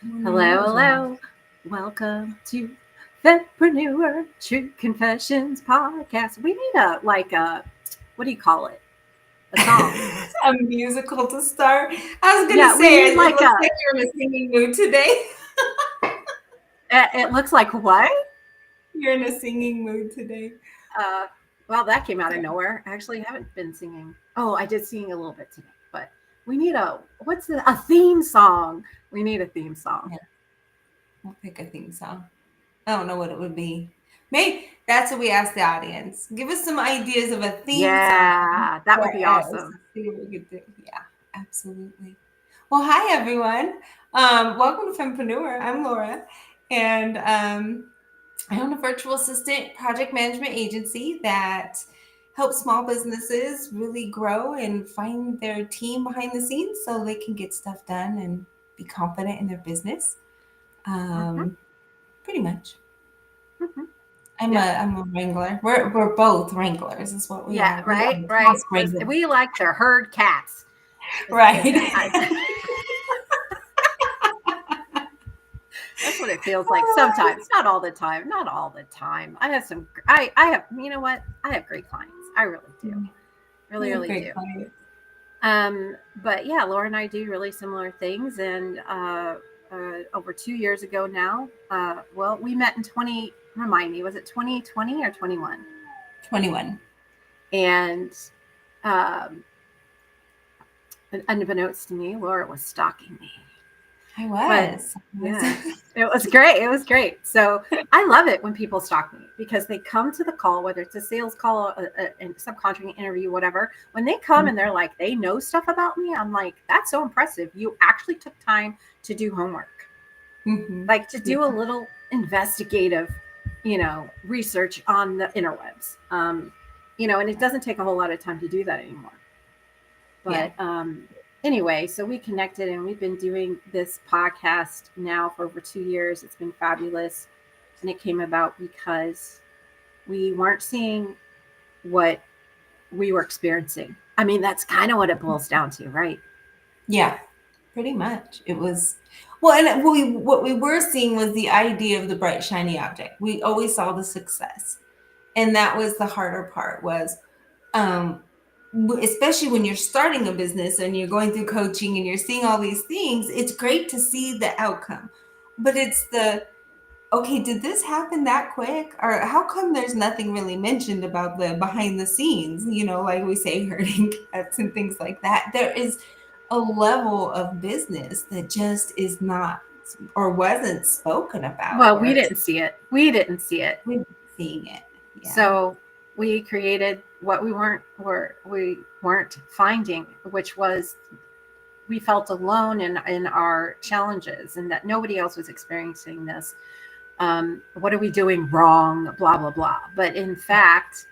Hello, hello. Welcome to Fempreneur True Confessions podcast. We need what do you call it? A song. A musical to start. I was gonna Yeah, we say need it like looks like you're in a singing mood today. it looks like what? You're in a singing mood today. Uh, well, that came out of nowhere. I actually haven't been singing. Oh, I did sing a little bit today, but we need a theme song. We need a theme song. Yeah, we'll pick a theme song. I don't know what it would be. Maybe that's what we asked the audience. Give us some ideas of a theme song Yeah, that for would be us. awesome. See what we could do. Yeah, absolutely. Well, hi everyone. Welcome to Fempreneur. I'm Laura, and I own a virtual assistant project management agency that helps small businesses really grow and find their team behind the scenes so they can get stuff done and be confident in their business. Hmm. Um, Pretty much. Hmm. I'm a Yep. I'm a wrangler. We're both wranglers, is what we Yeah, are. We are right, the right. house wranglers. We like to herd cats. Right. That's what it feels like sometimes. Not all the time. Not all the time. I have some. I have. You know what? I have great clients. I really do. We Really, have really great do. clients. But yeah, Laura and I do really similar things. And over 2 years ago now, well, we met in 20. Remind me, was it 2020 or 21? 21. And um, unbeknownst to me, Laura was stalking me. I But was. yeah, it was great. It was great. So I love it when people stalk me because they come to the call, whether it's a sales call, a subcontracting interview, whatever. When they come and they're like, they know stuff about me, I'm like, that's so impressive. You actually took time to do homework, Mm-hmm. like to Yeah. do a little investigative, research on the interwebs. And it doesn't take a whole lot of time to do that anymore. Yeah. But anyway, so we connected and we've been doing this podcast now for over 2 years. It's been fabulous. And it came about because we weren't seeing what we were experiencing. I mean, that's kind of what it boils down to, right? Yeah, pretty much. It was well, and what we were seeing was the idea of the bright shiny object. We always saw the success, and that was the harder part. Was um, especially when you're starting a business and you're going through coaching and you're seeing all these things. It's great to see the outcome, but it's the okay, did this happen that quick? Or how come there's nothing really mentioned about the behind the scenes? Like we say, herding cats and things like that. There is a level of business that just is not or wasn't spoken about Well, we or didn't see it. We didn't see it. seeing it. Yeah. So we created what we weren't finding, which was we felt alone in our challenges and that nobody else was experiencing this. What are we doing wrong? Blah, blah, blah. But in fact,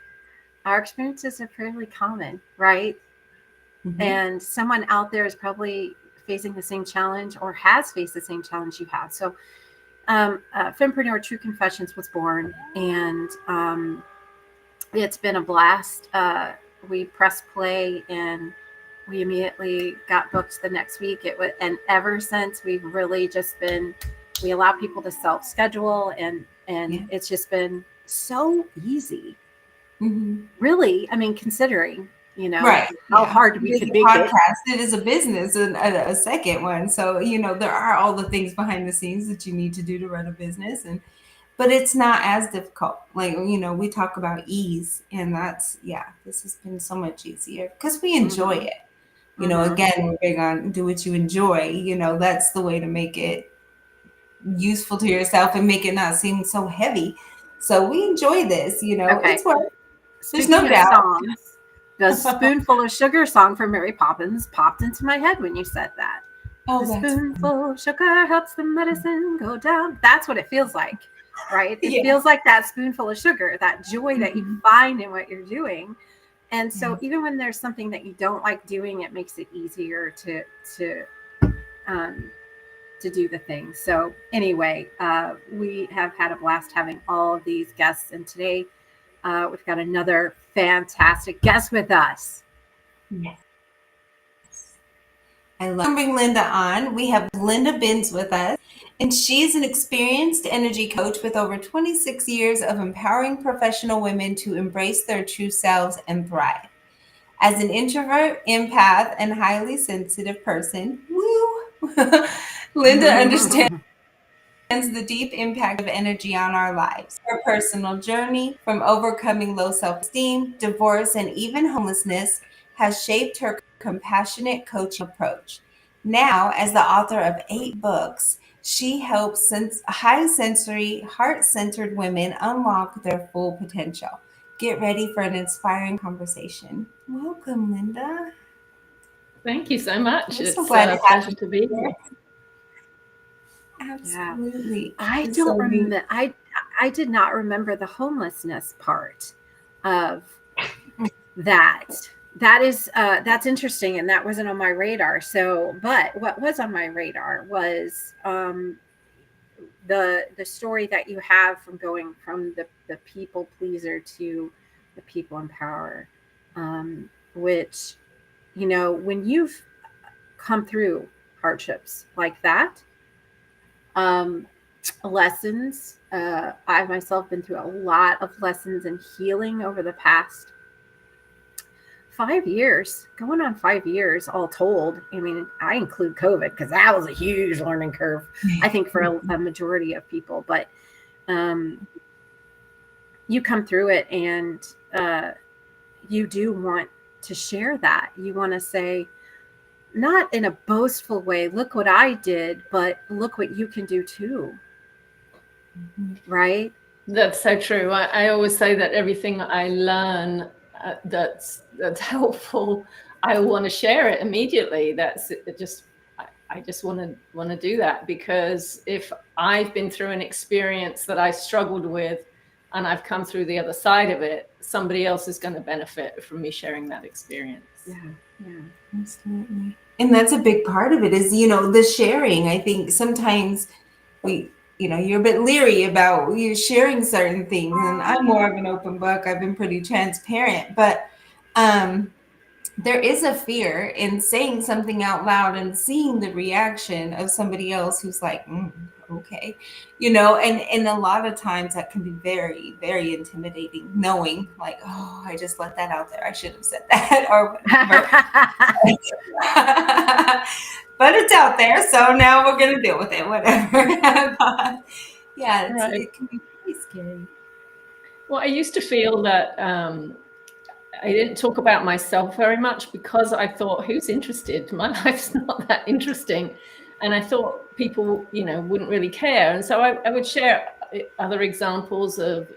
our experiences are fairly common, right? Mm-hmm. And someone out there is probably facing the same challenge or has faced the same challenge you have. So, Fempreneur True Confessions was born, and it's been a blast. We pressed play and we immediately got booked the next week. And ever since we've really just been, we allow people to self schedule and Yeah. it's just been so easy. Mm-hmm. Really, I mean, considering, Right. how Yeah. hard It we is could a make it. podcast. It is a business and a second one. So, there are all the things behind the scenes that you need to do to run a business. But it's not as difficult. Like, we talk about ease, and this has been so much easier because we enjoy Hmm. it. Hmm. Again, we're big on do what you enjoy. That's the way to make it useful to yourself and make it not seem so heavy. So we enjoy this, Okay. it's work. There's no Speaking of doubt. songs, the Spoonful of Sugar song from Mary Poppins popped into my head when you said that. The Oh, that's funny. spoonful of sugar helps the medicine go down. That's what it feels like, right? It Yeah. feels like that spoonful of sugar, that joy that you Mhm. find in what you're doing. And Yeah. so even when there's something that you don't like doing, it makes it easier um, to do the thing. So anyway, we have had a blast having all of these guests, and today we've got another fantastic guest with us. Yes. I love bring Linda on. We have Linda Binns with us, And she's an experienced energy coach with over 26 years of empowering professional women to embrace their true selves and thrive. As an introvert, empath, and highly sensitive person, woo, Linda understands the deep impact of energy on our lives. Her personal journey, from overcoming low self esteem, divorce, and even homelessness, has shaped her compassionate coaching approach. Now, as the author of 8 books, she helps high sensory, heart centered women unlock their full potential. Get ready for an inspiring conversation. Welcome, Linda. Thank you so much. I'm so It's glad to a have pleasure you to be here. here. Absolutely. I So don't remember. I did not remember the homelessness part of that. That is that's interesting, and that wasn't on my radar. So, but what was on my radar was the story that you have from going from the people pleaser to the people in power, which, you know, when you've come through hardships like that, um, lessons. I myself been through a lot of lessons and healing over the past 5 years, going on 5 years, all told. I mean, I include COVID because that was a huge learning curve, I think, for a majority of people. But um, you come through it, and you do want to share that. You want to say, not in a boastful way, look what I did, but look what you can do too. Right? That's so true. I always say that everything I learn that's helpful, I want to share it immediately. That's it. I just want to do that, because if I've been through an experience that I struggled with and I've come through the other side of it, somebody else is going to benefit from me sharing that experience. Yeah. Absolutely. And that's a big part of it is, the sharing. I think sometimes you're a bit leery about you sharing certain things, and I'm more of an open book. I've been pretty transparent, but there is a fear in saying something out loud and seeing the reaction of somebody else who's like, okay, and a lot of times that can be very, very intimidating, knowing like, oh, I just let that out there. I should have said that or whatever. But it's out there, so now we're going to deal with it, whatever. But, yeah, Right. it can be pretty scary. Well, I used to feel that I didn't talk about myself very much because I thought, who's interested? My life's not that interesting. And I thought people, wouldn't really care. And so I would share other examples of,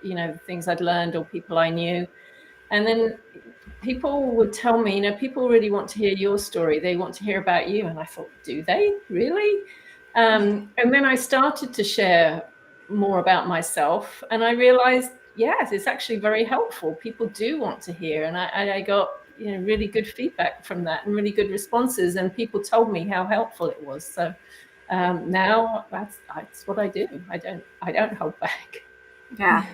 things I'd learned or people I knew. And then people would tell me, people really want to hear your story. They want to hear about you. And I thought, do they really? And then I started to share more about myself, and I realized, yes, it's actually very helpful. People do want to hear, and I got really good feedback from that and really good responses, and people told me how helpful it was. So now that's what I do. I don't hold back. Yeah.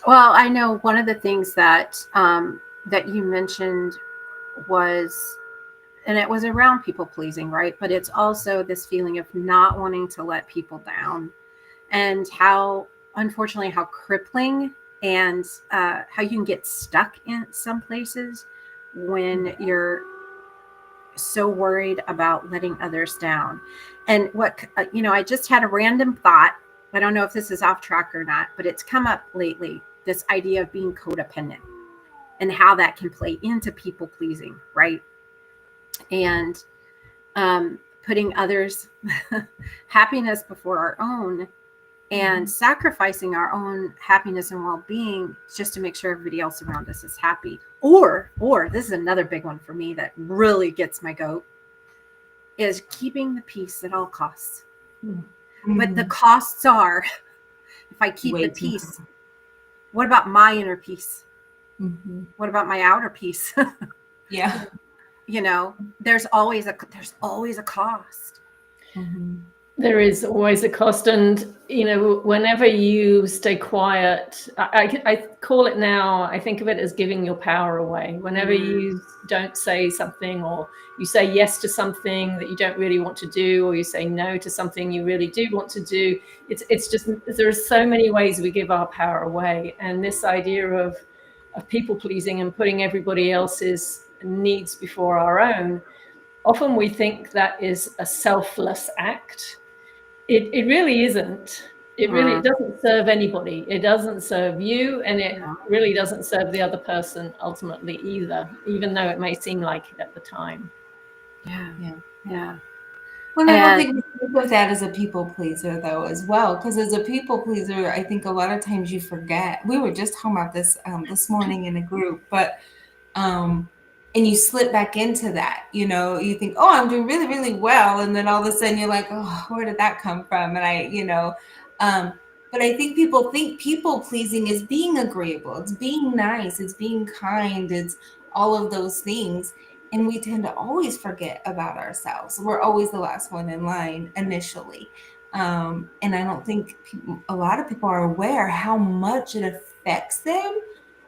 Well, I know one of the things that that you mentioned was, and it was around people pleasing, right? But it's also this feeling of not wanting to let people down, and how, unfortunately, how crippling, and how you can get stuck in some places when you're so worried about letting others down. And what, I just had a random thought. I don't know if this is off track or not, but it's come up lately, this idea of being codependent and how that can play into people pleasing, right? And putting others' happiness before our own, and sacrificing our own happiness and well-being just to make sure everybody else around us is happy. Or this is another big one for me that really gets my goat, is keeping the peace at all costs. But the costs are, if I keep the peace, what about my inner peace? What about my outer peace? Yeah. There's always a cost. There is always a cost, and whenever you stay quiet, I call it now, I think of it as giving your power away. Whenever you don't say something, or you say yes to something that you don't really want to do, or you say no to something you really do want to do, it's just, there are so many ways we give our power away. And this idea of people pleasing and putting everybody else's needs before our own, often we think that is a selfless act. It really isn't. It doesn't serve anybody. It doesn't serve you, and it really doesn't serve the other person ultimately either, even though it may seem like it at the time. Yeah. Well, I don't think we think of that as a people pleaser, though, as well. Because as a people pleaser, I think a lot of times you forget. We were just talking about this this morning in a group, but and you slip back into that. You think, oh, I'm doing really, really well, and then all of a sudden you're like, oh, where did that come from? And but I think people think people pleasing is being agreeable. It's being nice. It's being kind. It's all of those things. And we tend to always forget about ourselves. We're always the last one in line initially. And I don't think a lot of people are aware how much it affects them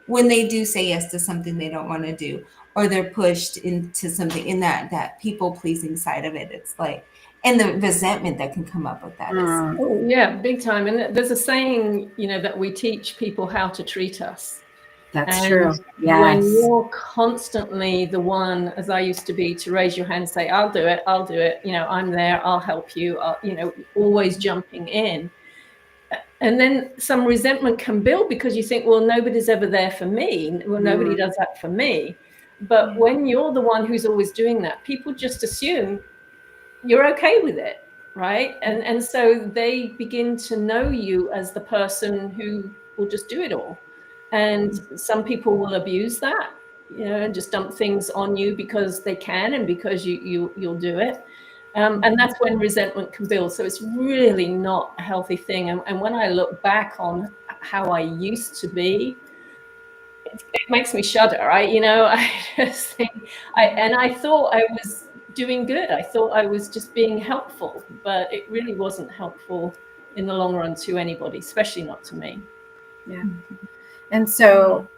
when they do say yes to something they don't want to do, or they're pushed into something in that people pleasing side of it. It's like, and the resentment that can come up with that is. Oh, yeah, big time. And there's a saying, that we teach people how to treat us. That's true. Yes. When you're constantly the one, as I used to be, to raise your hand and say, I'll do it, I'm there, I'll help you, always jumping in. And then some resentment can build because you think, well, nobody's ever there for me. Well, nobody does that for me. But when you're the one who's always doing that, people just assume you're okay with it, right? And so they begin to know you as the person who will just do it all. And some people will abuse that, and just dump things on you because they can and because you'll do it. And that's when resentment can build. So it's really not a healthy thing. And when I look back on how I used to be, it makes me shudder. I just think, I thought I was doing good. I thought I was just being helpful, but it really wasn't helpful in the long run to anybody, especially not to me. Yeah. And so,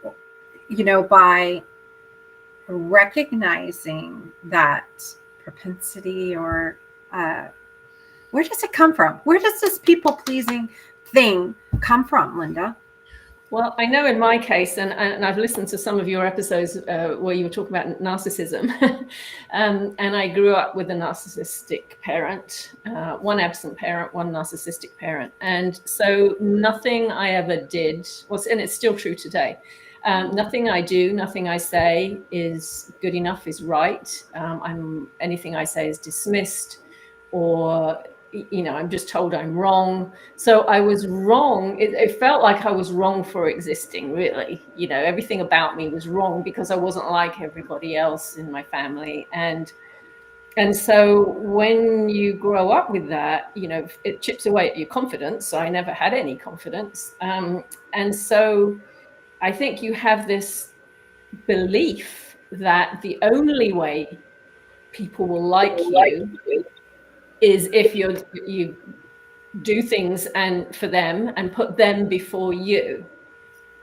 by recognizing that propensity, or where does it come from? Where does this people pleasing thing come from, Linda? Well, I know in my case, and I've listened to some of your episodes where you were talking about narcissism, and I grew up with a narcissistic parent, one absent parent, one narcissistic parent. And so nothing I ever did was, and it's still true today, nothing I do, nothing I say is good enough, is right. Anything I say is dismissed, or I'm just told I'm wrong. So I was wrong. It felt like I was wrong for existing, really. Everything about me was wrong because I wasn't like everybody else in my family. And so when you grow up with that, it chips away at your confidence. So I never had any confidence. And so I think you have this belief that the only way people will like you is if you do things and for them and put them before you,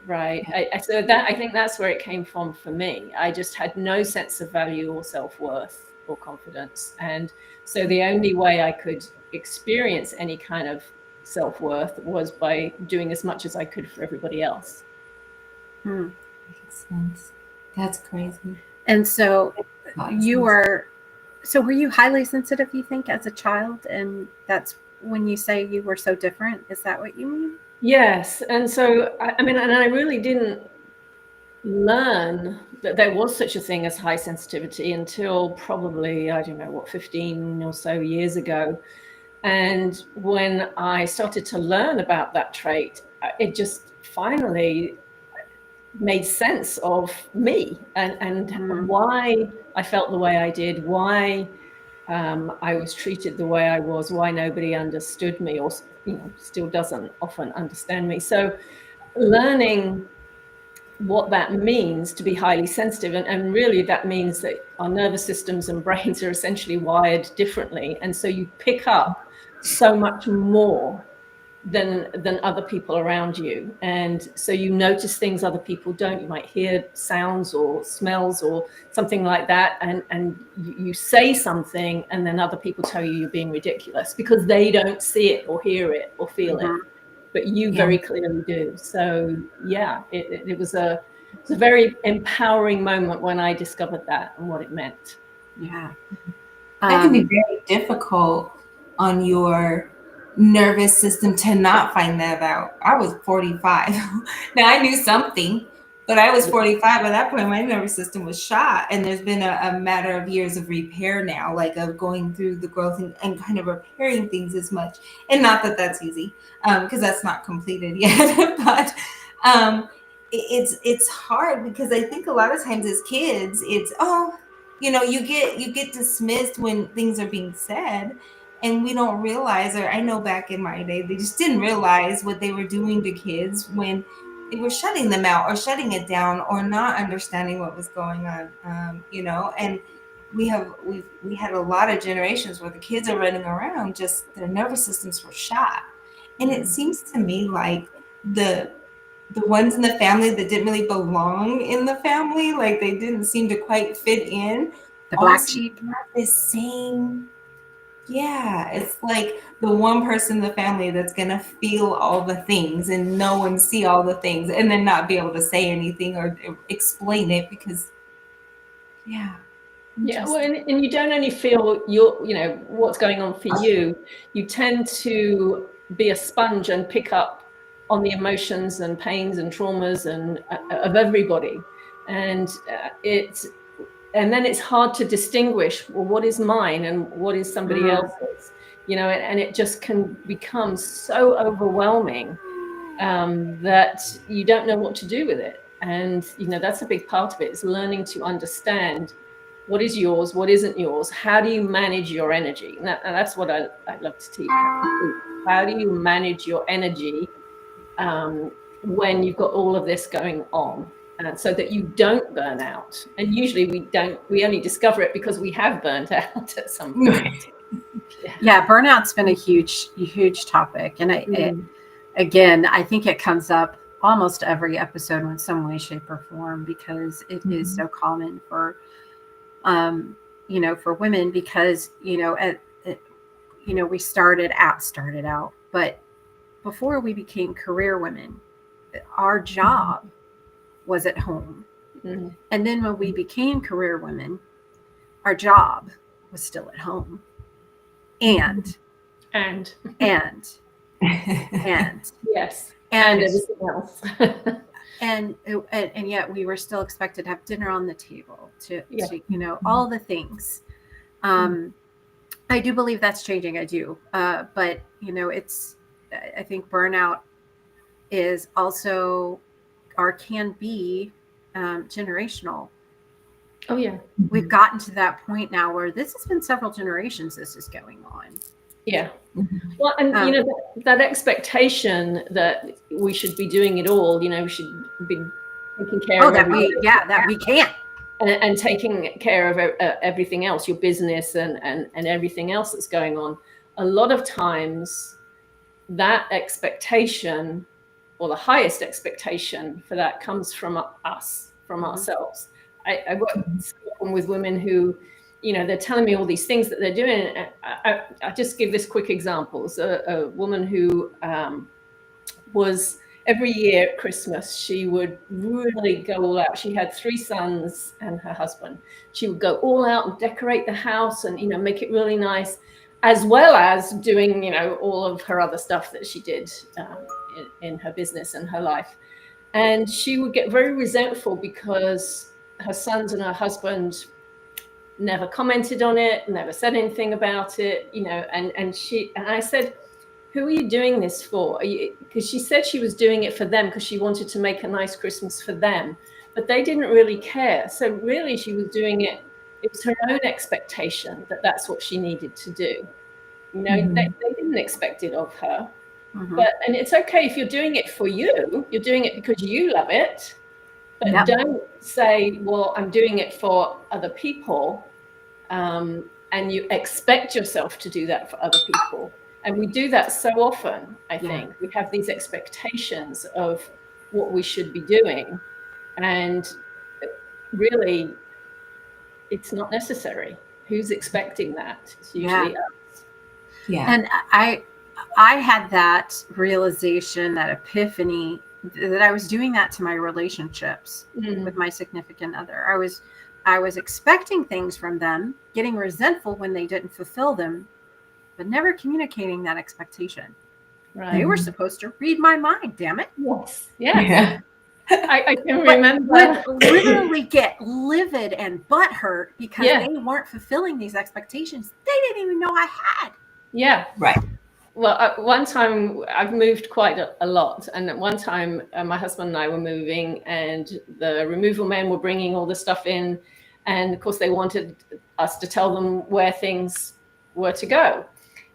right? So that, I think that's where it came from for me. I just had no sense of value or self-worth or confidence, and so the only way I could experience any kind of self-worth was by doing as much as I could for everybody else. Makes sense. That's crazy. And so were you highly sensitive, you think, as a child? And that's when you say you were so different, is that what you mean? Yes. And so, and I really didn't learn that there was such a thing as high sensitivity until probably, 15 or so years ago. And when I started to learn about that trait, it just finally made sense of me and why I felt the way I did, why I was treated the way I was, why nobody understood me, or still doesn't often understand me. So learning what that means to be highly sensitive, and really that means that our nervous systems and brains are essentially wired differently, and so you pick up so much more than other people around you. And so you notice things other people don't. You might hear sounds or smells or something like that, and you say something, and then other people tell you you're being ridiculous because they don't see it or hear it or feel it, but you very clearly do. So yeah, it was a very empowering moment when I discovered that and what it meant. Yeah. That can be very difficult on your nervous system to not find that out. I was 45. Now I knew something, but I was 45 at that point. My nervous system was shot, and there's been a matter of years of repair now, like of going through the growth and kind of repairing things as much. And not that that's easy, because that's not completed yet. But it's hard because I think a lot of times as kids, it's you get dismissed when things are being said, and we don't realize, or I know back in my day, they just didn't realize what they were doing to kids when they were shutting them out or shutting it down or not understanding what was going on. And we had a lot of generations where the kids are running around, just their nervous systems were shot. And it seems to me like the ones in the family that didn't really belong in the family, like they didn't seem to quite fit in, The black sheep. have this same, it's like the one person in the family that's gonna feel all the things and know and see all the things, and then not be able to say anything or explain it because well, and you don't only feel what's going on for you. You tend to be a sponge and pick up on the emotions and pains and traumas and of everybody, and then it's hard to distinguish, well, what is mine and what is somebody else's, and it just can become so overwhelming that you don't know what to do with it. And that's a big part of it, is learning to understand what is yours, what isn't yours. How do you manage your energy? And that's what I love to teach. How do you manage your energy when you've got all of this going on, so that you don't burn out? And usually we only discover it because we have burnt out at some point. Yeah, burnout's been a huge topic. And I think it comes up almost every episode in some way, shape, or form, because it is so common for for women, because we started out, but before we became career women, our job was at home. And then when we became career women, our job was still at home. And yes, and everything else. and yet we were still expected to have dinner on the table, to all the things. I do believe that's changing. I do. But I think burnout is also, or can be, generational. Oh yeah. We've gotten to that point now where this has been several generations this is going on. Yeah. Well, and that expectation that we should be doing it all, we should be taking care of that we can't. And taking care of everything else, your business and everything else that's going on. A lot of times that expectation, or the highest expectation for that, comes from us, from ourselves. I work with women who, they're telling me all these things that they're doing. I just give this quick example. So a woman who was, every year at Christmas, she would really go all out. She had 3 sons and her husband. She would go all out and decorate the house and, make it really nice, as well as doing, all of her other stuff that she did in her business and her life. And she would get very resentful because her sons and her husband never commented on it, never said anything about it, and I said, who are you doing this for? Because she said she was doing it for them because she wanted to make a nice Christmas for them, but they didn't really care. So really she was doing it. It was her own expectation that that's what she needed to do. They didn't expect it of her. And it's okay if you're doing it for you. You're doing it because you love it. But don't say, well, I'm doing it for other people. And you expect yourself to do that for other people. And we do that so often, I Yeah. think. We have these expectations of what we should be doing. And really, it's not necessary. Who's expecting that? It's usually us. Yeah. And I had that realization, that epiphany, that I was doing that to my relationships with my significant other. I was expecting things from them, getting resentful when they didn't fulfill them, but never communicating that expectation. Right. They were supposed to read my mind, damn it. Yes. Yes. Yeah. I can But remember. would literally get livid and butthurt because Yeah. they weren't fulfilling these expectations they didn't even know I had. Yeah. Right. Well, one time I've moved quite a lot, and at one time my husband and I were moving, and the removal men were bringing all the stuff in, and of course they wanted us to tell them where things were to go,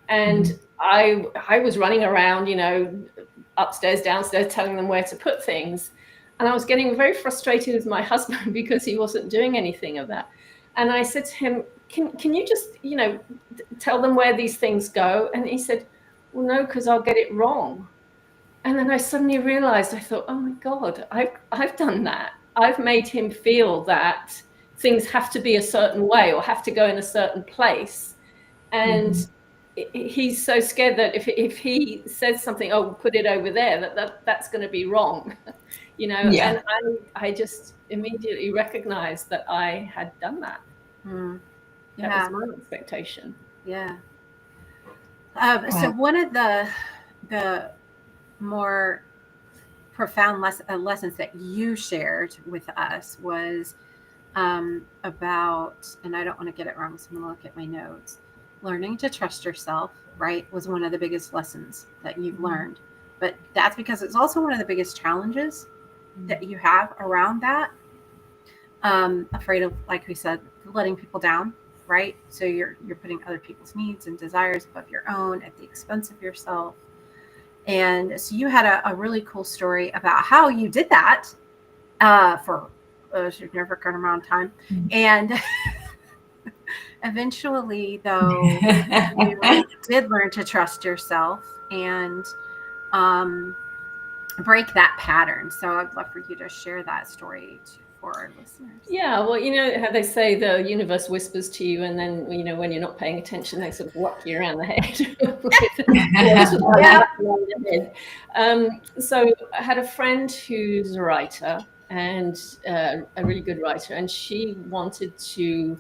and I was running around, you know, upstairs, downstairs, telling them where to put things, and I was getting very frustrated with my husband because he wasn't doing anything of that, and I said to him, "Can you just, you know, tell them where these things go?" And he said, "Well, no, because I'll get it wrong." And then I suddenly realized, I thought, oh my God, I've done that. I've made him feel that things have to be a certain way or have to go in a certain place. And he's so scared that if he says something, oh, put it over there, that's going to be wrong, you know. Yeah. And I just immediately recognized that I had done that. That was my expectation. Yeah. So one of the more profound lessons that you shared with us was about, and I don't want to get it wrong, so I'm going to look at my notes. Learning to trust yourself, right, was one of the biggest lessons that you've learned. But that's because it's also one of the biggest challenges that you have around that. Afraid of, like we said, letting people down, right? So you're putting other people's needs and desires above your own at the expense of yourself. And so you had a really cool story about how you did that for a significant amount of time. And eventually, though, you did learn to trust yourself and break that pattern. So I'd love for you to share that story for our listeners. Yeah, well, you know how they say the universe whispers to you, and then, you know, when you're not paying attention, they sort of whack you around the head. So I had a friend who's a writer, and a really good writer, and she wanted to.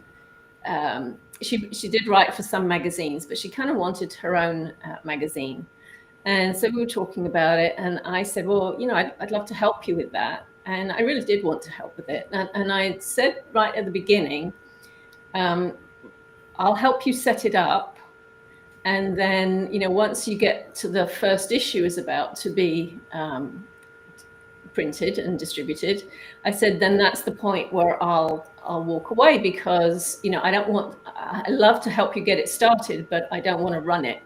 She did write for some magazines, but she kind of wanted her own magazine. And so we were talking about it, and I said, well, you know, I'd love to help you with that. And I really did want to help with it. And I said right at the beginning, I'll help you set it up. And then, you know, once you get to the first issue is about to be printed and distributed, I said, then that's the point where I'll walk away, because, you know, I love to help you get it started, but I don't want to run it.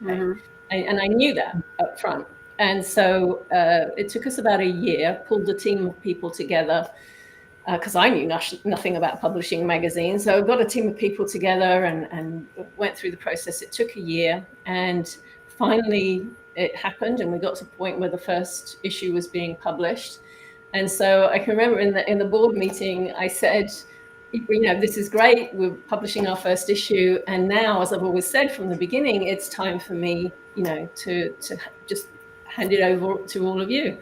Okay? And I knew that up front. And so it took us about a year, pulled a team of people together, because I knew nothing about publishing magazines. So I got a team of people together and went through the process. It took a year, and finally it happened, and we got to the point where the first issue was being published. And so I can remember in the board meeting, I said, you know, this is great, we're publishing our first issue, and now, as I've always said from the beginning, it's time for me, you know, to just hand it over to all of you.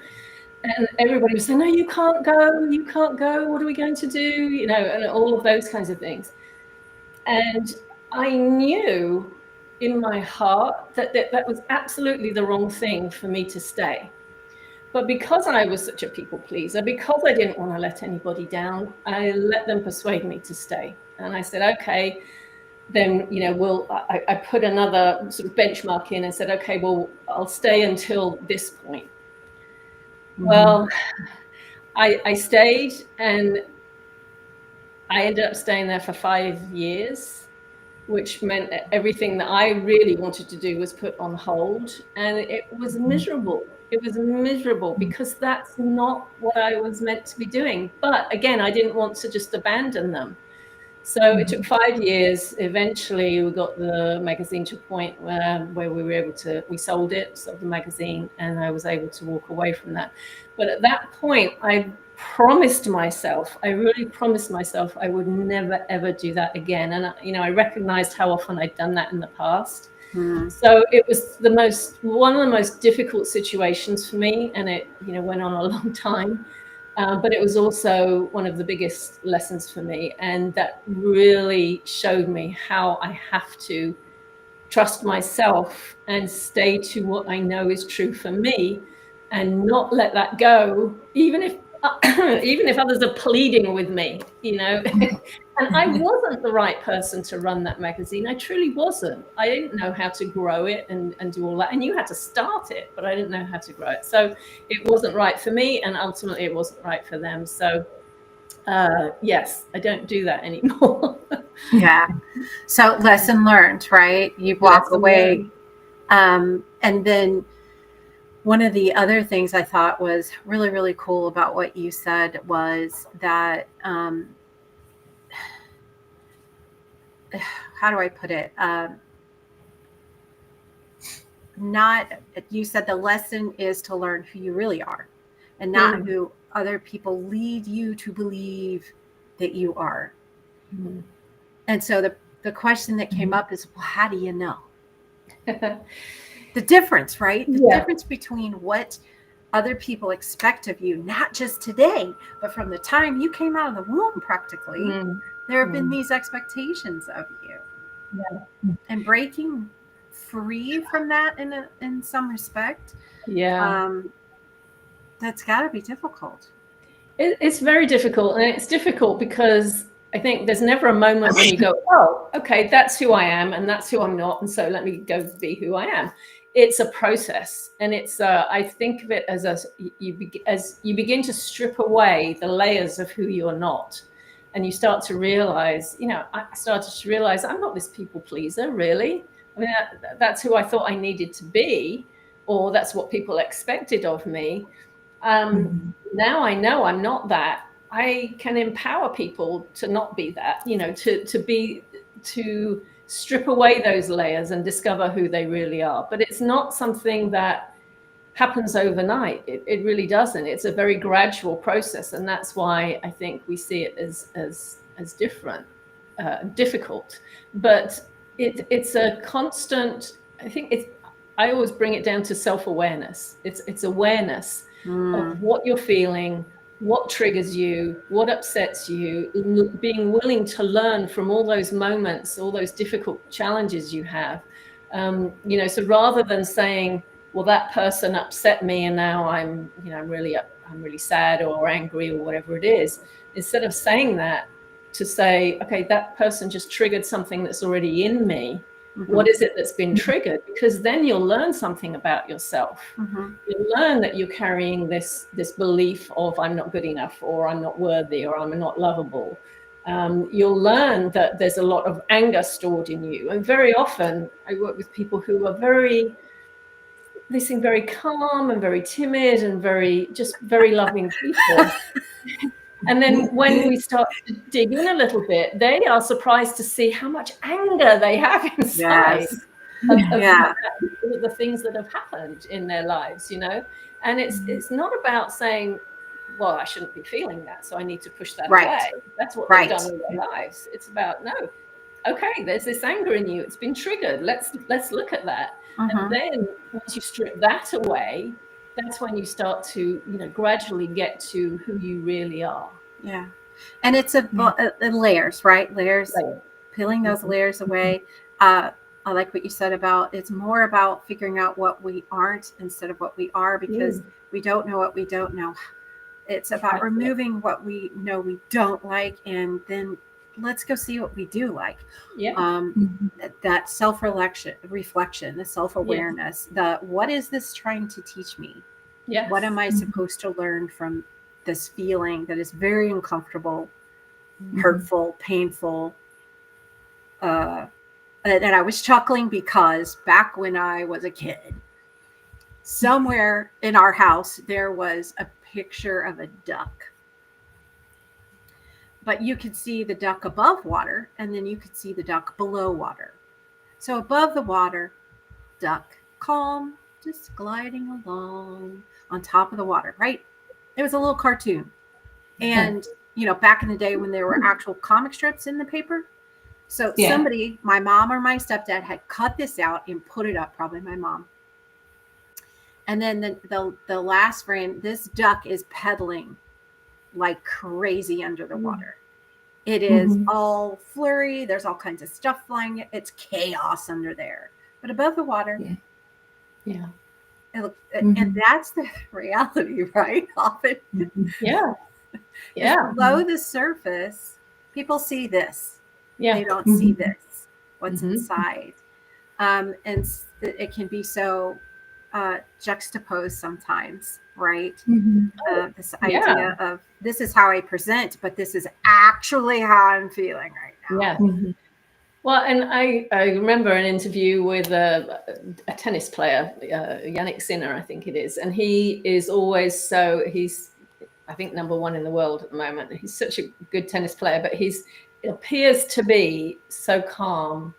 And everybody was saying, no, you can't go, what are we going to do, you know, and all of those kinds of things. And I knew in my heart that was absolutely the wrong thing for me to stay. But because I was such a people pleaser, because I didn't want to let anybody down, I let them persuade me to stay. And I said, okay, then, you know, I put another sort of benchmark in and said, okay, well, I'll stay until this point. Well, I stayed, and I ended up staying there for 5 years, which meant that everything that I really wanted to do was put on hold. And it was miserable. It was miserable because that's not what I was meant to be doing. But again, I didn't want to just abandon them. So it took 5 years. Eventually, we got the magazine to a point where we were able to, we sold the magazine, and I was able to walk away from that. But at that point, I really promised myself I would never, ever do that again. And, I recognized how often I'd done that in the past. So it was one of the most difficult situations for me, and it, went on a long time. But it was also one of the biggest lessons for me. And that really showed me how I have to trust myself and stay to what I know is true for me and not let that go, even if others are pleading with me, And I wasn't the right person to run that magazine. I truly wasn't. I didn't know how to grow it and do all that. I knew how to start it, but I didn't know how to grow it. So it wasn't right for me, and ultimately it wasn't right for them. So yes, I don't do that anymore. Yeah. So lesson learned, right? You walk away. And then one of the other things I thought was really, really cool about what you said was that, how do I put it? You said the lesson is to learn who you really are and not who other people lead you to believe that you are. And so the question that came up is, well, how do you know? The difference, right? The difference between what other people expect of you, not just today, but from the time you came out of the womb, practically, there have been these expectations of you. Yeah. And breaking free from that in some respect, that's got to be difficult. It's very difficult, and it's difficult because I think there's never a moment when you go, oh, okay, that's who I am and that's who I'm not, and so let me go be who I am. It's a process, and it's I think of it as you begin to strip away the layers of who you're not, and you start to realize, I started to realize I'm not this people pleaser, really. I mean, that's who I thought I needed to be, or that's what people expected of me. Now I know I'm not that. I can empower people to not be that, to strip away those layers and discover who they really are. But it's not something that happens overnight. It really doesn't. It's a very gradual process, and that's why I think we see it as difficult. But it's a constant. I always bring it down to self-awareness. It's awareness of what you're feeling, what triggers you, what upsets you, being willing to learn from all those moments, all those difficult challenges you have. So rather than saying, well, that person upset me and now I'm really sad or angry or whatever it is, instead of saying that, to say, okay, that person just triggered something that's already in me. What is it that's been triggered? Because then you'll learn something about yourself. You'll learn that you're carrying this belief of I'm not good enough, or I'm not worthy, or I'm not lovable. You'll learn that there's a lot of anger stored in you. And very often I work with people who are they seem very calm and very timid and very loving people. And then when we start to dig in a little bit, they are surprised to see how much anger they have inside of the things that have happened in their lives, And it's not about saying, well, I shouldn't be feeling that, so I need to push that away. That's what they've done in their lives. It's about, no, okay, there's this anger in you. It's been triggered. Let's look at that. And then once you strip that away, that's when you start to, gradually get to who you really are. Yeah. And it's layers, right? Layers, peeling those layers away. I like what you said about, it's more about figuring out what we aren't instead of what we are, because we don't know what we don't know. It's about removing what we know we don't like, and then let's go see what we do like. That reflection, the self-awareness, what is this trying to teach me? What am I supposed to learn from this feeling that is very uncomfortable, hurtful, painful? And I was chuckling because back when I was a kid, somewhere in our house there was a picture of a duck. but you could see the duck above water, and then you could see the duck below water. So above the water, duck, calm, just gliding along on top of the water, right? It was a little cartoon. And, back in the day when there were actual comic strips in the paper. So somebody, my mom or my stepdad, had cut this out and put it up, probably my mom. And then the last frame, this duck is pedaling like crazy under the water. It is all flurry. There's all kinds of stuff flying. It's chaos under there. But above the water, and that's the reality, right? Often, below the surface, people see this. They don't see this. What's inside, and it can be so juxtaposed sometimes, right? This idea of this is how I present, but this is actually how I'm feeling right now. Well, and I remember an interview with a tennis player, Yannick Sinner, I think it is, and he is always he's, I think, #1 in the world at the moment. He's such a good tennis player, but it appears to be so calm,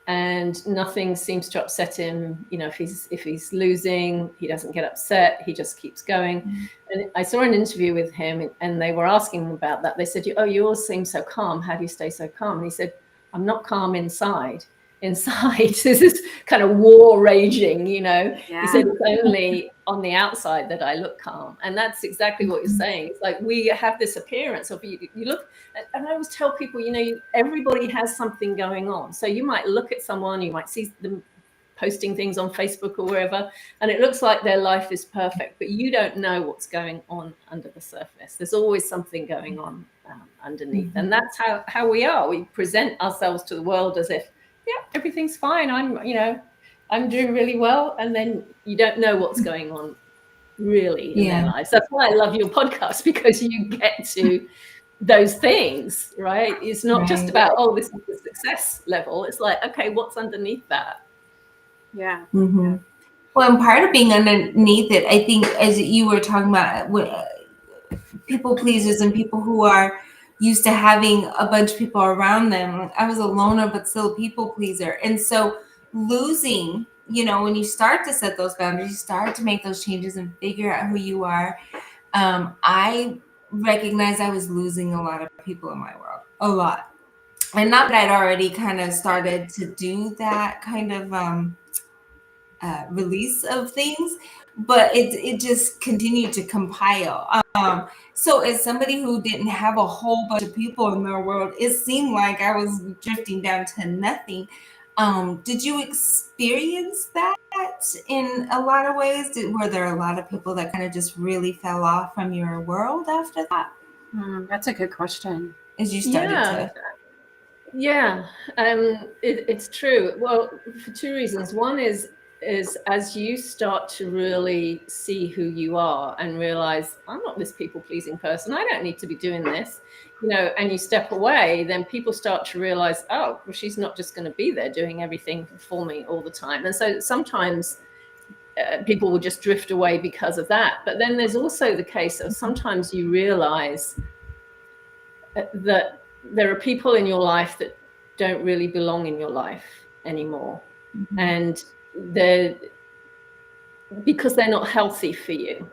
and nothing seems to upset him. If he's losing, he doesn't get upset. He just keeps going. And I saw an interview with him, and they were asking him about that. They said, "Oh, you all seem so calm. How do you stay so calm?" And he said, "I'm not calm inside. Inside, this is kind of war raging, He said, "It's only on the outside that I look calm." And that's exactly what you're saying. It's like we have this appearance of you look, and I always tell people, everybody has something going on. So you might look at someone, you might see them posting things on Facebook or wherever, and it looks like their life is perfect, but you don't know what's going on under the surface. There's always something going on underneath. And that's how we are. We present ourselves to the world as if, everything's fine. I'm doing really well. And then you don't know what's going on really in their lives. That's why I love your podcast, because you get to those things, right? It's not just about, this is the success level. It's like, okay, what's underneath that? Yeah. Well, and part of being underneath it, I think, as you were talking about, people pleasers and people who are used to having a bunch of people around them. I was a loner, but still a people pleaser. And so losing, when you start to set those boundaries, you start to make those changes and figure out who you are. I recognized I was losing a lot of people in my world, a lot. And not that I'd already kind of started to do that kind of release of things, but it just continued to compile. So as somebody who didn't have a whole bunch of people in their world, it seemed like I was drifting down to nothing. Did you experience that in a lot of ways? Were there a lot of people that kind of just really fell off from your world after that? That's a good question. As you started to... Yeah, it's true. Well, for two reasons. One is as you start to really see who you are and realize, I'm not this people-pleasing person. I don't need to be doing this, and you step away, then people start to realize, oh, well, she's not just going to be there doing everything for me all the time. And so sometimes people will just drift away because of that. But then there's also the case of sometimes you realize that there are people in your life that don't really belong in your life anymore. And because they're not healthy for you.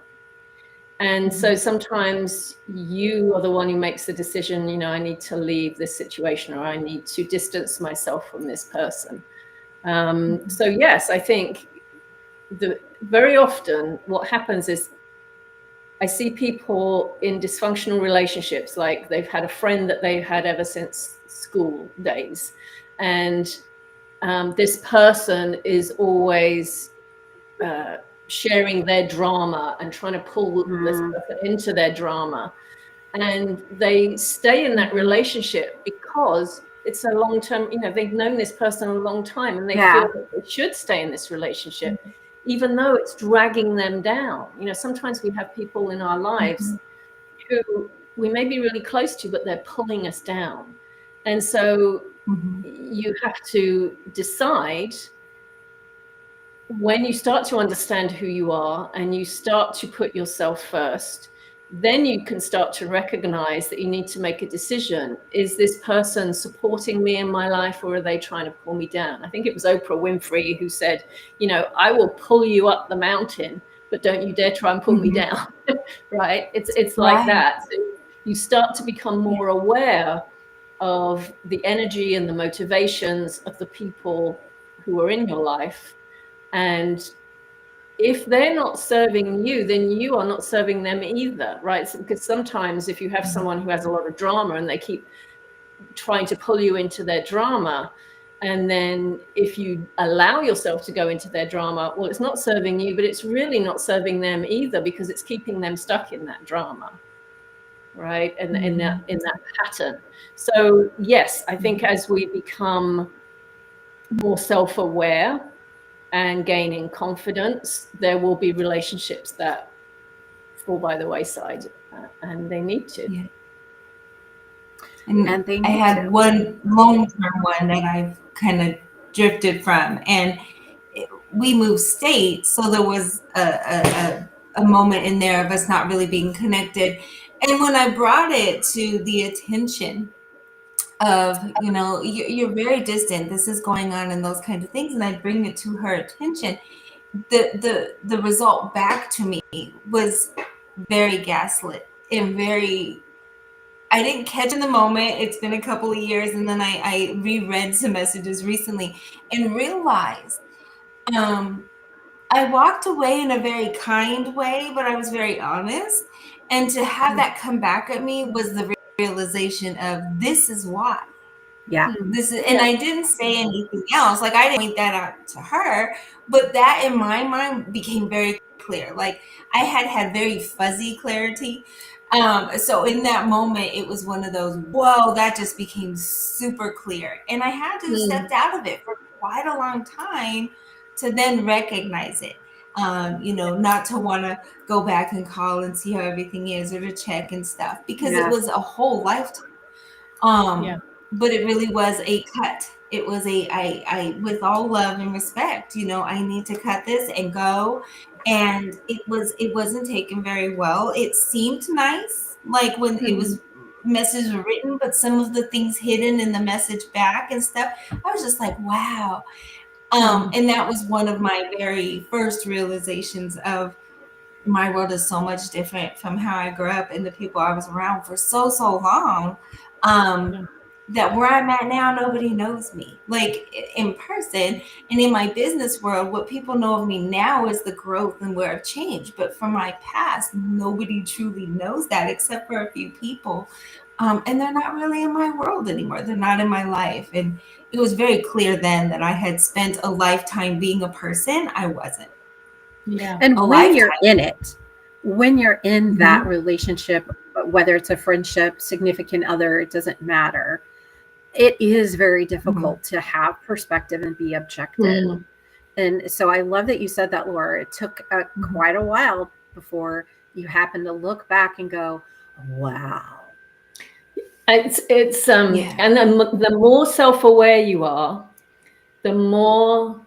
And so sometimes you are the one who makes the decision, I need to leave this situation, or I need to distance myself from this person. So yes, I think very often what happens is I see people in dysfunctional relationships, like they've had a friend that they've had ever since school days. And this person is always sharing their drama and trying to pull this person into their drama. And they stay in that relationship because it's a long-term, they've known this person a long time, and they feel that they should stay in this relationship, even though it's dragging them down. Sometimes we have people in our lives who we may be really close to, but they're pulling us down. And so you have to decide, when you start to understand who you are and you start to put yourself first, then you can start to recognize that you need to make a decision. Is this person supporting me in my life, or are they trying to pull me down? I think it was Oprah Winfrey who said, I will pull you up the mountain, but don't you dare try and pull me down. Right? It's like that. So you start to become more aware of the energy and the motivations of the people who are in your life. And if they're not serving you, then you are not serving them either, right? So, because sometimes if you have someone who has a lot of drama and they keep trying to pull you into their drama, and then if you allow yourself to go into their drama, well, it's not serving you, but it's really not serving them either, because it's keeping them stuck in that drama, right? And in that pattern. So yes, I think as we become more self-aware and gaining confidence, there will be relationships that fall by the wayside, and they need to. Yeah. And they I need had to. one long-term one that I've kind of drifted from, and we moved states, so there was a moment in there of us not really being connected. And when I brought it to the attention of, you're very distant, this is going on, and those kind of things, and I bring it to her attention, the result back to me was very gaslit and very, I didn't catch in the moment. It's been a couple of years, and then I reread some messages recently and realized I walked away in a very kind way, but I was very honest. And to have that come back at me was the realization of, this is why. Yeah. This is, and I didn't say anything else. Like, I didn't point that out to her, but that in my mind became very clear. Like, I had very fuzzy clarity. So in that moment, it was one of those, whoa, that just became super clear. And I had to step out of it for quite a long time to then recognize it. Not to want to go back and call and see how everything is, or to check and stuff, because it was a whole lifetime. But it really was a cut. It was I with all love and respect, I need to cut this and go. And it wasn't taken very well. It seemed nice, like when it was messages were written, but some of the things hidden in the message back and stuff, I was just like, wow. And that was one of my very first realizations of, my world is so much different from how I grew up and the people I was around for so long. That where I'm at now, nobody knows me, like, in person. And in my business world, what people know of me now is the growth and where I've changed. But from my past, nobody truly knows that except for a few people. And they're not really in my world anymore. They're not in my life. And it was very clear then that I had spent a lifetime being a person I wasn't. Yeah. And when you're in it, when you're in that relationship, whether it's a friendship, significant other, it doesn't matter. It is very difficult to have perspective and be objective. And so I love that you said that, Laura. It took quite a while before you happened to look back and go, wow. It's and then the more self-aware you are, the more,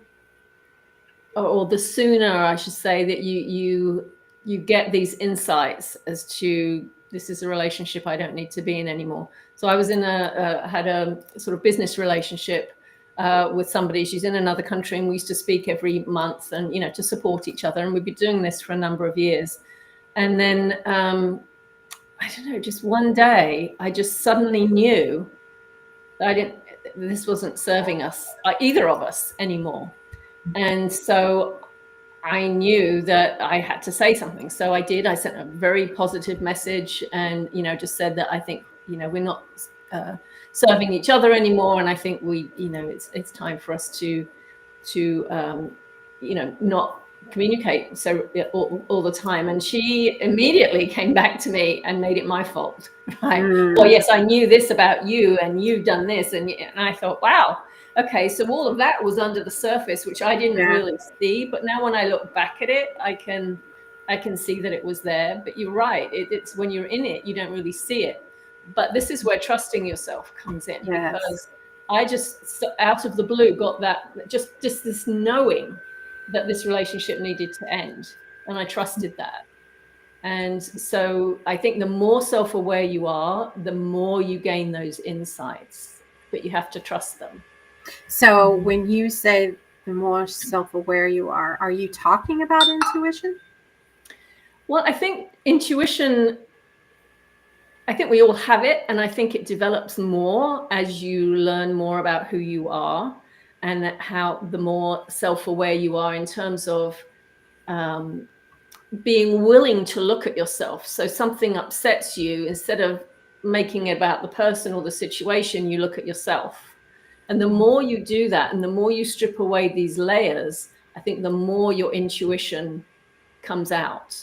or the sooner, I should say, that you get these insights as to, this is a relationship I don't need to be in anymore. So I was had a sort of business relationship with somebody. She's in another country, and we used to speak every month, and to support each other. And we'd been doing this for a number of years. And then I don't know, just one day, I just suddenly knew that this wasn't serving us, either of us, anymore. And so I knew that I had to say something. So I did. I sent a very positive message, and just said that I think we're not serving each other anymore, and I think it's time for us to not communicate so all the time. And she immediately came back to me and made it my fault. Right? Well, yes, I knew this about you, and you've done this, and I thought, wow. Okay, so all of that was under the surface, which I didn't really see. But now when I look back at it, I can see that it was there. But you're right. It's when you're in it, you don't really see it. But this is where trusting yourself comes in, because I just, out of the blue, got that, just this knowing that this relationship needed to end. And I trusted that. And so I think the more self-aware you are, the more you gain those insights, but you have to trust them. So when you say the more self-aware you are you talking about intuition? Well, I think intuition, I think we all have it, and I think it develops more as you learn more about who you are, and how the more self-aware you are in terms of being willing to look at yourself. So something upsets you, instead of making it about the person or the situation, you look at yourself. And the more you do that, and the more you strip away these layers, I think the more your intuition comes out,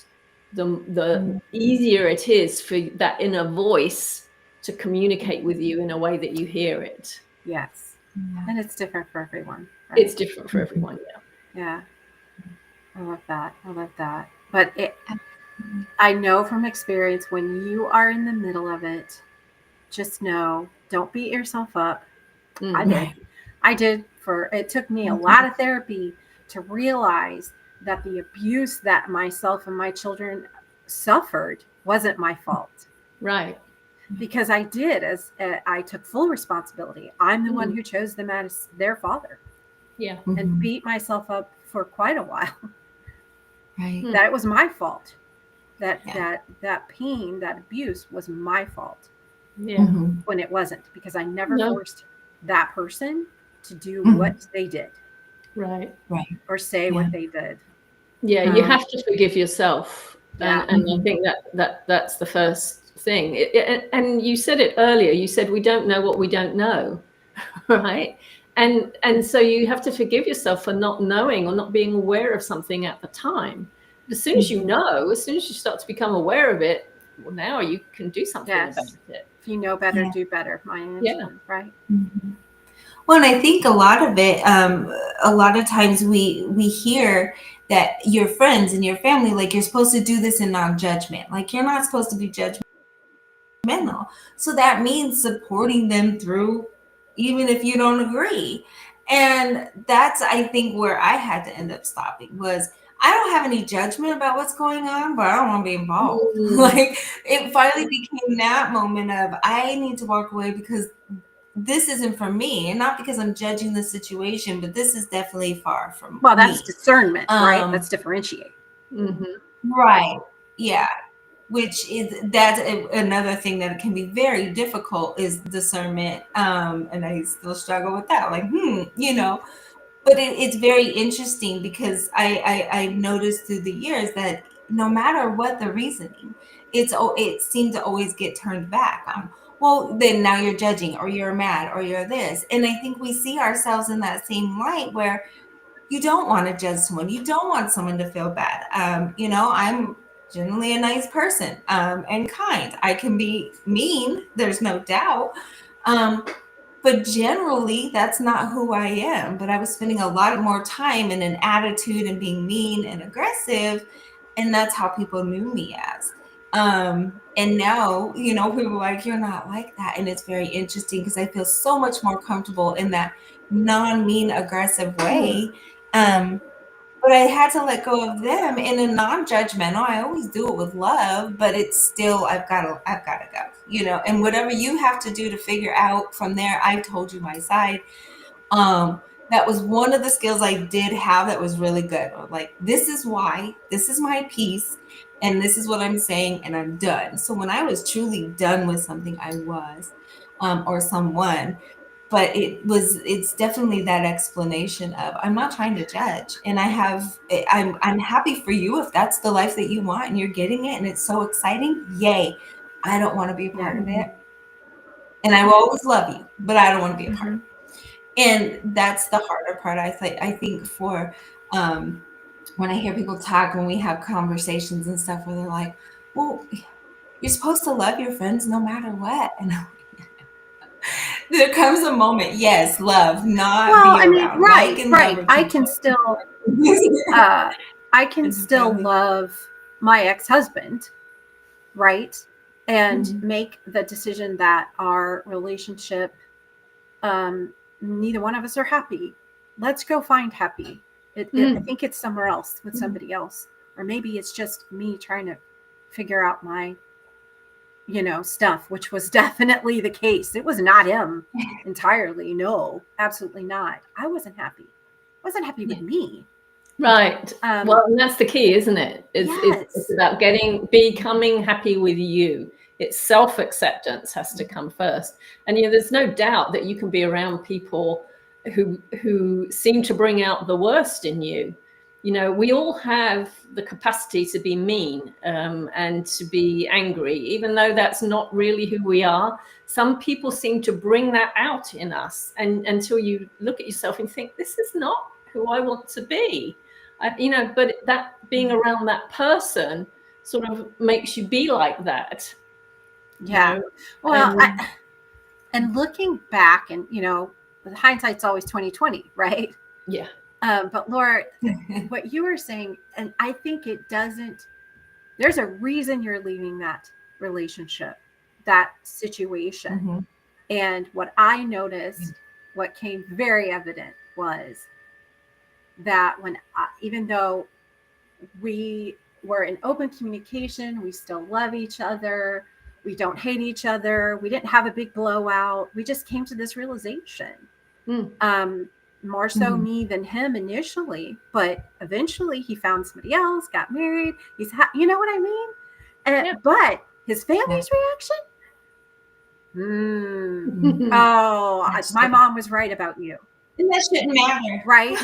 the easier it is for that inner voice to communicate with you in a way that you hear it. Yes. And it's different for everyone, right? It's different for everyone. Yeah. I love that. But I know from experience, when you are in the middle of it, just know, don't beat yourself up. I did. It took me a lot of therapy to realize that the abuse that myself and my children suffered wasn't my fault. Right. Because I took full responsibility. I'm the one who chose them as their father. Yeah. And beat myself up for quite a while. Right. That it was my fault. That pain, that abuse was my fault. Yeah. When it wasn't, because I never forced that person to do what they did. Right. Or say what they did. Yeah, you have to forgive yourself. Yeah. And I think that's the first thing. And you said it earlier, you said we don't know what we don't know, right? And so you have to forgive yourself for not knowing or not being aware of something at the time. But as soon as you know, as soon as you start to become aware of it, well, now you can do something about it. If you know better, do better. My answer, right? Well, and I think a lot of it, a lot of times we hear that your friends and your family, like, you're supposed to do this in non-judgment. Like, you're not supposed to be judgmental. So that means supporting them through, even if you don't agree. And that's, I think, where I had to end up stopping was, I don't have any judgment about what's going on, but I don't want to be involved. Like, it finally became that moment of, I need to walk away because this isn't for me, and not because I'm judging the situation, but this is definitely far from me. Well, that's discernment, right? Let's differentiate. Right. Yeah. That's another thing that can be very difficult, is discernment. And I still struggle with that. Like, but it's very interesting, because I've noticed through the years that no matter what the reasoning, it seemed to always get turned back on. Well, then now you're judging, or you're mad, or you're this. And I think we see ourselves in that same light, where you don't want to judge someone. You don't want someone to feel bad. I'm generally a nice person, and kind. I can be mean, there's no doubt. But generally, that's not who I am. But I was spending a lot more time in an attitude and being mean and aggressive. And that's how people knew me as. And now, people are like, you're not like that. And it's very interesting, because I feel so much more comfortable in that non-mean, aggressive way. But I had to let go of them in a non-judgmental. I always do it with love, but it's still, I've got to go, and whatever you have to do to figure out from there. I told you my side. That was one of the skills I did have that was really good. Like, this is why, this is my piece, and this is what I'm saying, and I'm done. So when I was truly done with something, I was, or someone, but it's definitely that explanation of, I'm not trying to judge, and I'm happy for you if that's the life that you want and you're getting it and it's so exciting. Yay. I don't want to be a part of it. And I will always love you, but I don't want to be a part of it. And that's the harder part, I think, for when I hear people talk, when we have conversations and stuff, where they're like, well, you're supposed to love your friends no matter what. And there comes a moment, yes, love, not be around. Right. I can still love my ex-husband, right? And make the decision that our relationship, neither one of us are happy. Let's go find happy. I think it's somewhere else with somebody else, or maybe it's just me trying to figure out my, stuff, which was definitely the case. It was not him entirely. No, absolutely not. I wasn't happy. Wasn't happy with me. Right. Well, and that's the key, isn't it? Yes. It's about becoming happy with you. It's self-acceptance has to come first. And there's no doubt that you can be around people who seem to bring out the worst in you. We all have the capacity to be mean and to be angry, even though that's not really who we are. Some people seem to bring that out in us, and until you look at yourself and think, this is not who I want to be. But that being around that person sort of makes you be like that. Yeah. Well, and looking back, and hindsight's always 20/20, right? Yeah. But Laura, what you were saying, and I think there's a reason you're leaving that relationship, that situation. Mm-hmm. And what I noticed, what came very evident was that even though we were in open communication, we still love each other, we don't hate each other, we didn't have a big blowout, we just came to this realization. More so me than him initially, but eventually he found somebody else, got married, you know what I mean? But his family's reaction, my mom was right about you. And that shouldn't matter. Right?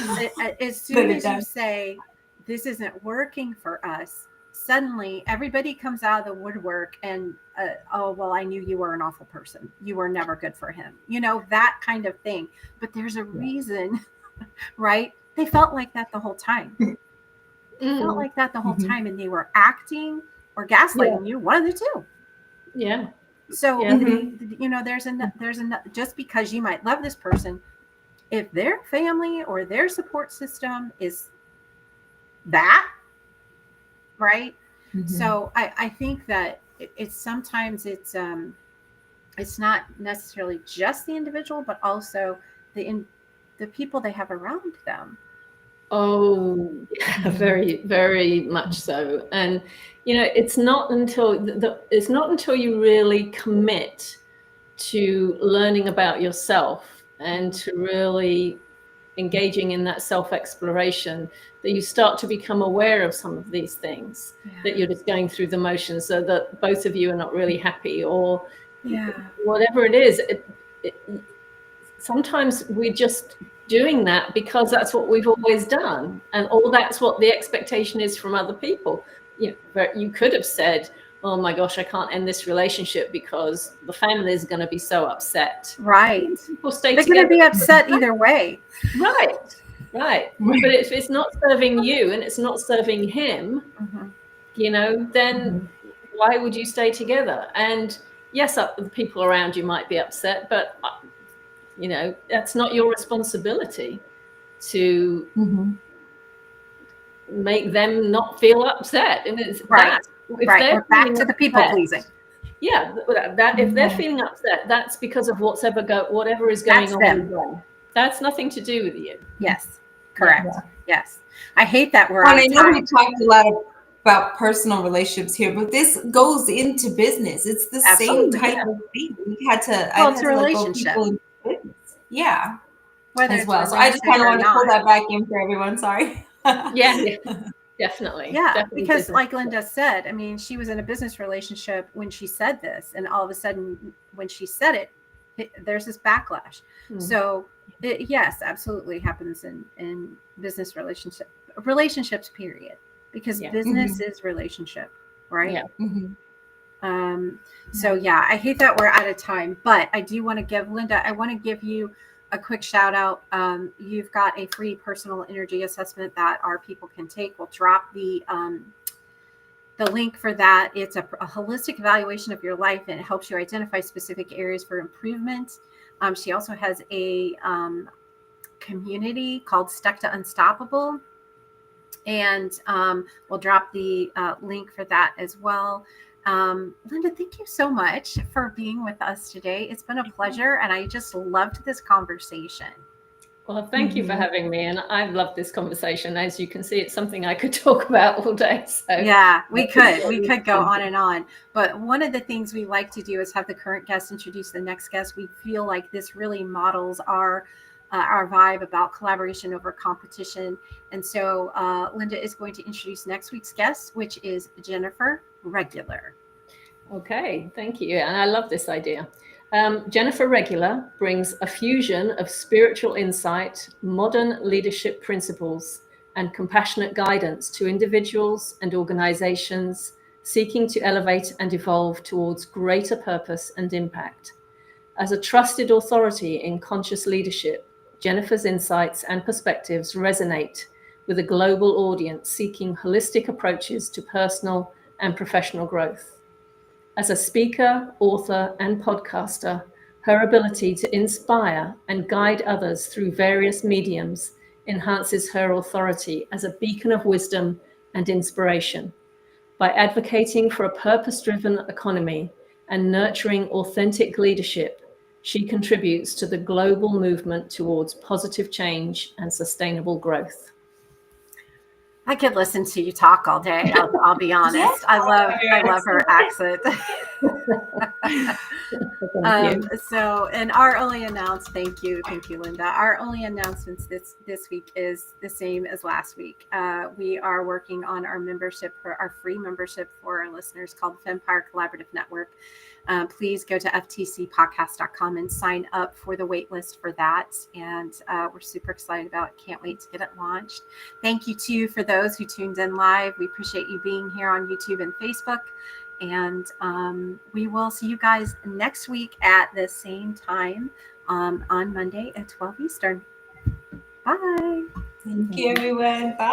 As soon as you say, this isn't working for us, suddenly everybody comes out of the woodwork and, I knew you were an awful person. You were never good for him. That kind of thing. But there's a reason, right? They felt like that the whole time. Felt like that the whole time, and they were acting or gaslighting you, one of the two. Yeah. So, there's just because you might love this person, if their family or their support system is that, right? So I think that sometimes it's not necessarily just the individual, but also the people they have around them. Oh, very, very much so. And it's not until you really commit to learning about yourself and to really engaging in that self-exploration that you start to become aware of some of these things, that you're just going through the motions, so that both of you are not really happy, or whatever it is. Sometimes we're just doing that because that's what we've always done, or that's what the expectation is from other people. You could have said, oh my gosh, I can't end this relationship because the family is going to be so upset. Right. People stay They're together. going to be upset either way. Right. But if it's not serving you and it's not serving him, then why would you stay together? And yes, the people around you might be upset, but that's not your responsibility to make them not feel upset. And it's right. If we're back to the people pleasing. Yeah, that if they're feeling upset, that's because of whatever is going on with them. That's nothing to do with you. Yes, correct. Yes, I hate that word. I know we talked a lot about personal relationships here, but this goes into business. It's the same type of thing. We had to. It's a relationship. Yeah. Whether as well. So I just kind of want to pull that back in for everyone. Sorry. Yeah. Definitely. Because like Linda said, I mean, she was in a business relationship when she said this, and all of a sudden when she said it, there's this backlash. So yes, absolutely happens in business relationships period, because business is relationship, right? So I hate that we're out of time, but I do want to give Linda, I want to give you a quick shout out. You've got a free personal energy assessment that our people can take. We'll drop the link for that. It's a holistic evaluation of your life, and it helps you identify specific areas for improvement. She also has a community called Stuck to Unstoppable, and we'll drop the link for that as well. Linda, thank you so much for being with us today. It's been a pleasure, and I just loved this conversation. Well, thank you for having me. And I've loved this conversation. As you can see, it's something I could talk about all day. So yeah, we could go on and on. But one of the things we like to do is have the current guest introduce the next guest. We feel like this really models our vibe about collaboration over competition. And so Linda is going to introduce next week's guest, which is Jennifer Regular. Okay, thank you. And I love this idea. Jennifer Regular brings a fusion of spiritual insight, modern leadership principles, and compassionate guidance to individuals and organizations seeking to elevate and evolve towards greater purpose and impact. As a trusted authority in conscious leadership, Jennifer's insights and perspectives resonate with a global audience seeking holistic approaches to personal and professional growth. As a speaker, author, and podcaster, her ability to inspire and guide others through various mediums enhances her authority as a beacon of wisdom and inspiration. By advocating for a purpose-driven economy and nurturing authentic leadership, she contributes to the global movement towards positive change and sustainable growth. I could listen to you talk all day. I'll be honest. Yes, I love her accent. So, and our only thank you, Linda. Our only announcements this week is the same as last week. We are working on our membership, for our free membership for our listeners, called Fempire Collaborative Network. Please go to ftcpodcast.com and sign up for the wait list for that. And we're super excited about it. Can't wait to get it launched. Thank you too for those who tuned in live. We appreciate you being here on YouTube and Facebook. And we will see you guys next week at the same time on Monday at 12 Eastern. Bye. Thank you, everyone. Bye.